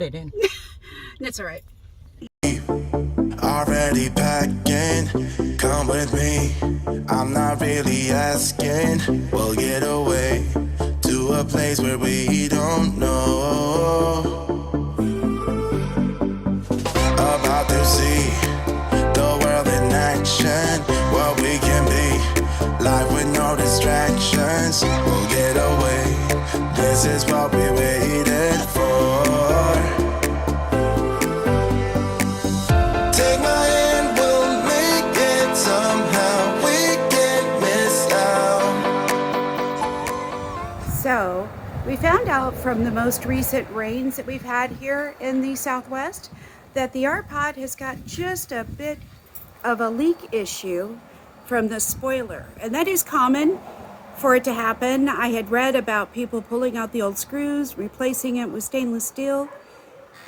It in. That's all right. Already packing, come with me. I'm not really asking. We'll get away to a place where we don't know. About to see the world in action, what we can be. Life with no distractions. We'll get away. This is what we waited for. Take my hand, we'll make it somehow. We can't miss out. So we found out from the most recent rains that we've had here in the Southwest that the R pod has got just a bit of a leak issue from the spoiler, and that is common for it to happen. I had read about people pulling out the old screws, replacing it with stainless steel,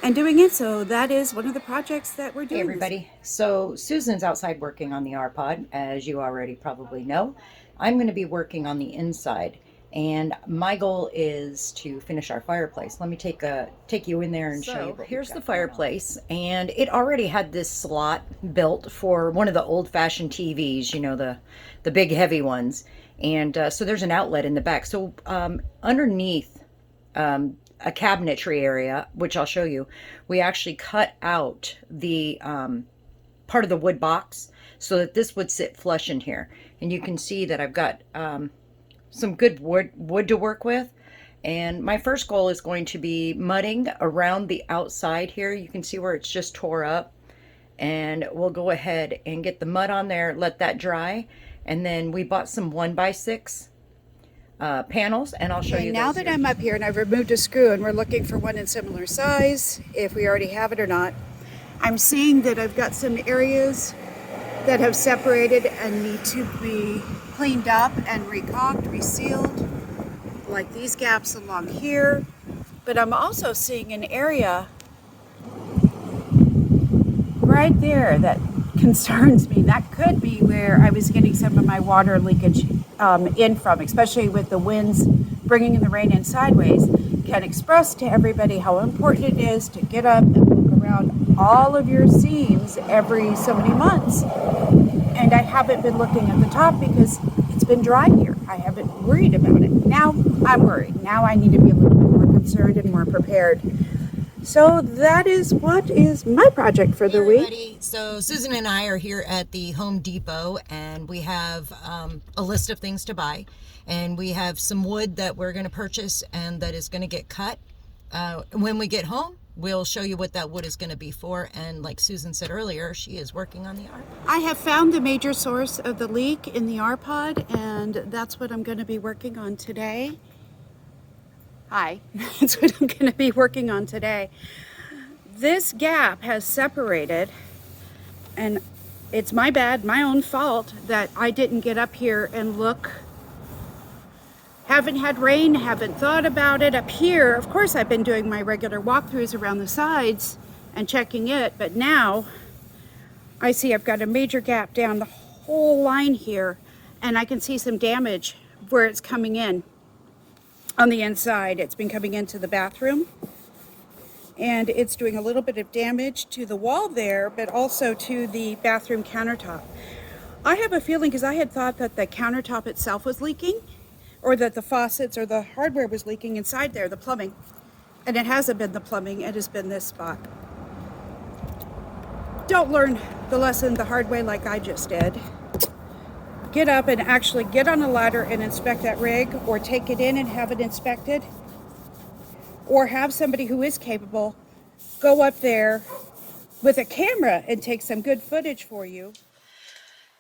and doing it. So that is one of the projects that we're Hey, doing. everybody. So, Susan's outside working on the RPod, as you already probably know. I'm going to be working on the inside, and my goal is to finish our fireplace. Let me take you in there and show you. So, here's the fireplace, and it already had this slot built for one of the old-fashioned TVs, you know, the big heavy ones. And so there's an outlet in the back. So underneath a cabinetry area, which I'll show you, we actually cut out the part of the wood box so that this would sit flush in here. And you can see that I've got some good wood to work with. And my first goal is going to be mudding around the outside here. You can see where it's just tore up. And we'll go ahead and get the mud on there, let that dry. And then we bought some 1x6 panels, and I'll show you now those that here. I'm up here and I've removed a screw and we're looking for one in similar size, if we already have it or not, I'm seeing that I've got some areas that have separated and need to be cleaned up and recaulked, resealed, like these gaps along here. But I'm also seeing an area right there that concerns me. That could be where I was getting some of my water leakage in from, especially with the winds bringing the rain in sideways. Can express to everybody how important it is to get up and look around all of your seams every so many months. And I haven't been looking at the top because it's been dry here. I haven't worried about it. Now I'm worried. Now I need to be a little bit more concerned and more prepared. So that is what is my project for the week. So Susan and I are here at the Home Depot, and we have a list of things to buy, and we have some wood that we're going to purchase and that is going to get cut. When we get home, we'll show you what that wood is going to be for. And like Susan said earlier, she is working on the art. I have found the major source of the leak in the R pod, and that's what I'm going to be working on today. Hi, that's what I'm going to be working on today. This gap has separated, and it's my bad, my own fault that I didn't get up here and look. Haven't had rain, haven't thought about it up here. Of course, I've been doing my regular walkthroughs around the sides and checking it, but now I see I've got a major gap down the whole line here, and I can see some damage where it's coming in. On the inside, it's been coming into the bathroom, and it's doing a little bit of damage to the wall there, but also to the bathroom countertop. I have a feeling, because I had thought that the countertop itself was leaking, or that the faucets or the hardware was leaking inside there, the plumbing. And it hasn't been the plumbing, it has been this spot. Don't learn the lesson the hard way like I just did. Get up and actually get on a ladder and inspect that rig, or take it in and have it inspected, or have somebody who is capable go up there with a camera and take some good footage for you.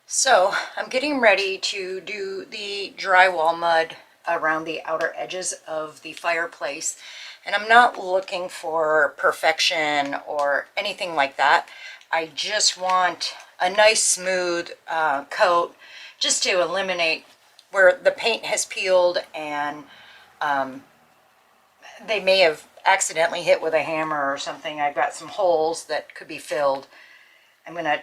So I'm getting ready to do the drywall mud around the outer edges of the fireplace, and I'm not looking for perfection or anything like that. I just want a nice smooth coat, just to eliminate where the paint has peeled and they may have accidentally hit with a hammer or something. I've got some holes that could be filled. I'm going to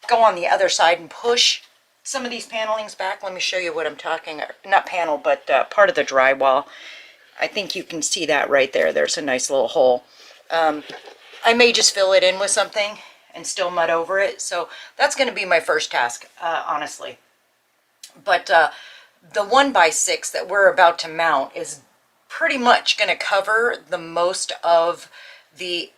go on the other side and push some of these panelings back. Let me show you what I'm talking, not panel, but part of the drywall. I think you can see that right there. There's a nice little hole. I may just fill it in with something and still mud over it. So that's going to be my first task, honestly. But the 1x6 that we're about to mount is pretty much going to cover the most of the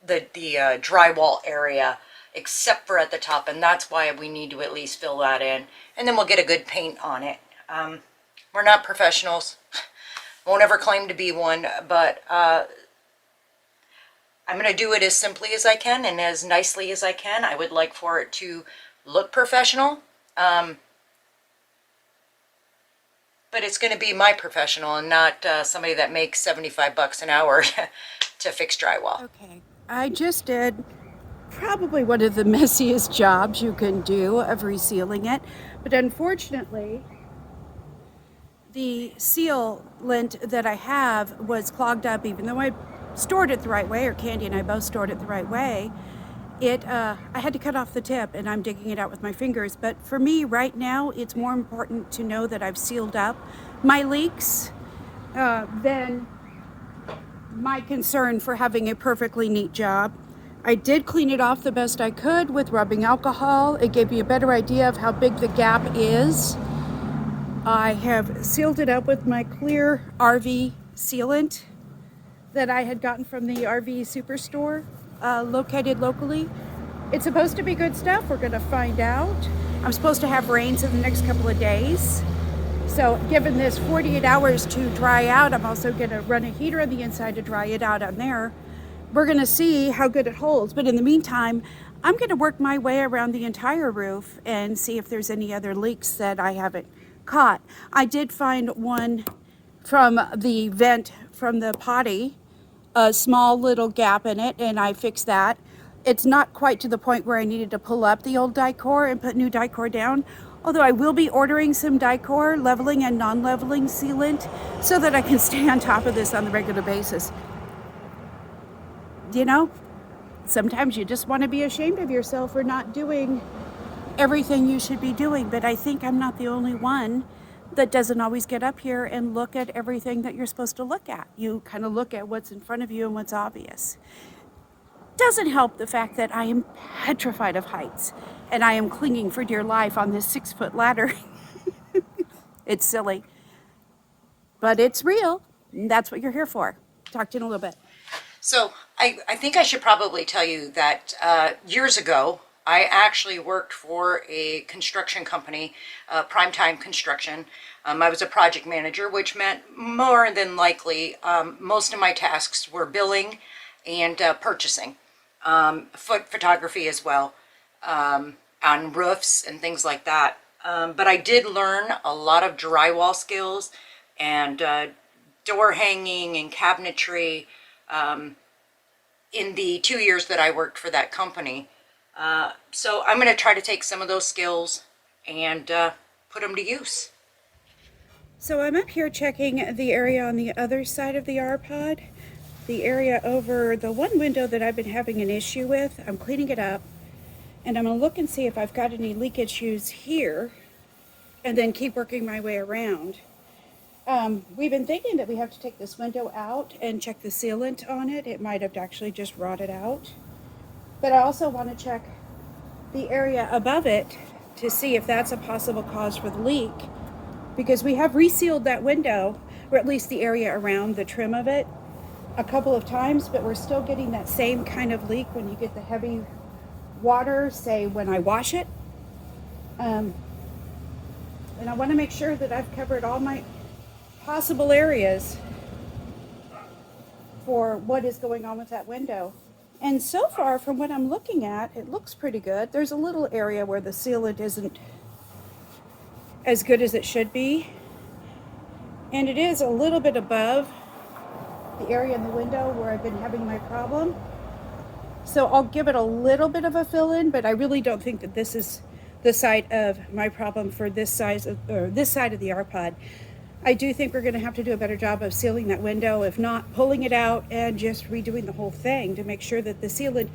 drywall area, except for at the top, and that's why we need to at least fill that in, and then we'll get a good paint on it. We're not professionals, won't ever claim to be one, but I'm going to do it as simply as I can and as nicely as I can. I would like for it to look professional, but it's going to be my professional and not somebody that makes $75 an hour to fix drywall. Okay, I just did probably one of the messiest jobs you can do of resealing it, but unfortunately the sealant that I have was clogged up. Even though I stored it the right way, or Kandi and I both stored it the right way, I had to cut off the tip, and I'm digging it out with my fingers. But for me right now, it's more important to know that I've sealed up my leaks than my concern for having a perfectly neat job. I did clean it off the best I could with rubbing alcohol. It gave me a better idea of how big the gap is. I have sealed it up with my clear RV sealant that I had gotten from the RV superstore located locally. It's supposed to be good stuff. We're going to find out. I'm supposed to have rains in the next couple of days. So given this 48 hours to dry out, I'm also going to run a heater on the inside to dry it out on there. We're going to see how good it holds. But in the meantime, I'm going to work my way around the entire roof and see if there's any other leaks that I haven't caught. I did find one from the vent from the potty, a small little gap in it, and I fixed that. It's not quite to the point where I needed to pull up the old Dicor and put new Dicor down, although I will be ordering some Dicor leveling and non-leveling sealant so that I can stay on top of this on the regular basis. You know, sometimes you just want to be ashamed of yourself for not doing everything you should be doing, but I think I'm not the only one that doesn't always get up here and look at everything that you're supposed to look at. You kind of look at what's in front of you and what's obvious. Doesn't help the fact that I am petrified of heights and I am clinging for dear life on this 6-foot ladder. It's silly, but it's real. And that's what you're here for. Talk to you in a little bit. So I think I should probably tell you that years ago, I actually worked for a construction company, Primetime Construction. I was a project manager, which meant more than likely most of my tasks were billing and purchasing, photography as well, on roofs and things like that. But I did learn a lot of drywall skills and door hanging and cabinetry in the 2 years that I worked for that company. So I'm going to try to take some of those skills and put them to use. So I'm up here checking the area on the other side of the R-Pod, the area over the one window that I've been having an issue with. I'm cleaning it up, and I'm going to look and see if I've got any leak issues here, and then keep working my way around. We've been thinking that we have to take this window out and check the sealant on it. It might have actually just rotted out. But I also want to check the area above it to see if that's a possible cause for the leak, because we have resealed that window, or at least the area around the trim of it, a couple of times, but we're still getting that same kind of leak when you get the heavy water, say when I wash it. And I want to make sure that I've covered all my possible areas for what is going on with that window. And so far, from what I'm looking at, it looks pretty good. There's a little area where the sealant isn't as good as it should be. And it is a little bit above the area in the window where I've been having my problem. So I'll give it a little bit of a fill in, but I really don't think that this is the site of my problem for this size of, or this side of the R-Pod. I do think we're going to have to do a better job of sealing that window, if not pulling it out and just redoing the whole thing to make sure that the sealant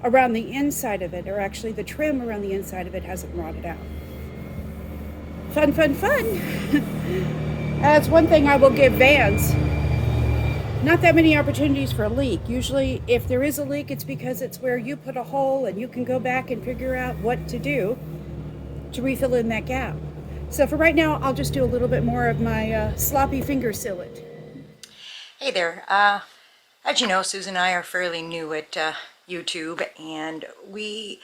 around the inside of it, or actually the trim around the inside of it, hasn't rotted out. Fun, fun, fun. That's one thing I will give Vans. not that many opportunities for a leak. Usually if there is a leak, it's because it's where you put a hole and you can go back and figure out what to do to refill in that gap. So for right now, I'll just do a little bit more of my sloppy finger sillet. Hey there. As you know, Susan and I are fairly new at YouTube, and we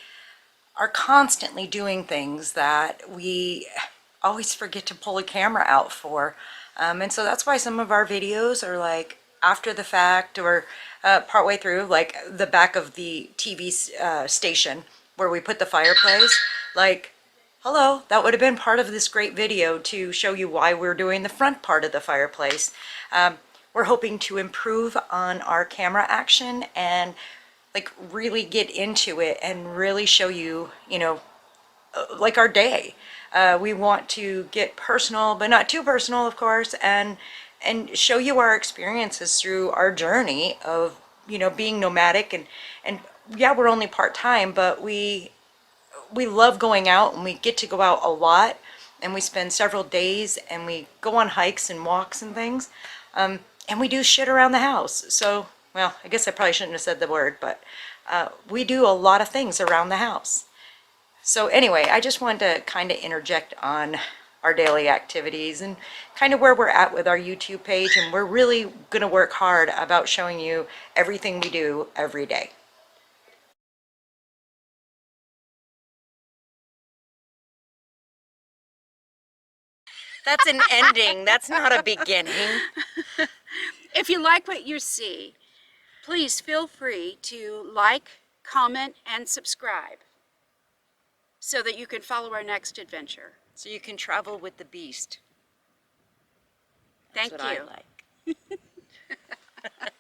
are constantly doing things that we always forget to pull a camera out for. And so that's why some of our videos are like after the fact or partway through, like the back of the TV station where we put the fireplace. Like, hello, that would have been part of this great video to show you why we're doing the front part of the fireplace. We're hoping to improve on our camera action and like really get into it and really show you, you know, like our day. We want to get personal, but not too personal, of course, and show you our experiences through our journey of, you know, being nomadic and yeah, we're only part-time, but we love going out and we get to go out a lot and we spend several days and we go on hikes and walks and things. And we do shit around the house. So, well, I guess I probably shouldn't have said the word, but we do a lot of things around the house. So anyway, I just wanted to kind of interject on our daily activities and kind of where we're at with our YouTube page. And we're really going to work hard about showing you everything we do every day. That's an ending. That's not a beginning. If you like what you see, please feel free to like, comment, and subscribe so that you can follow our next adventure. So you can travel with the beast. That's Thank what you. I like.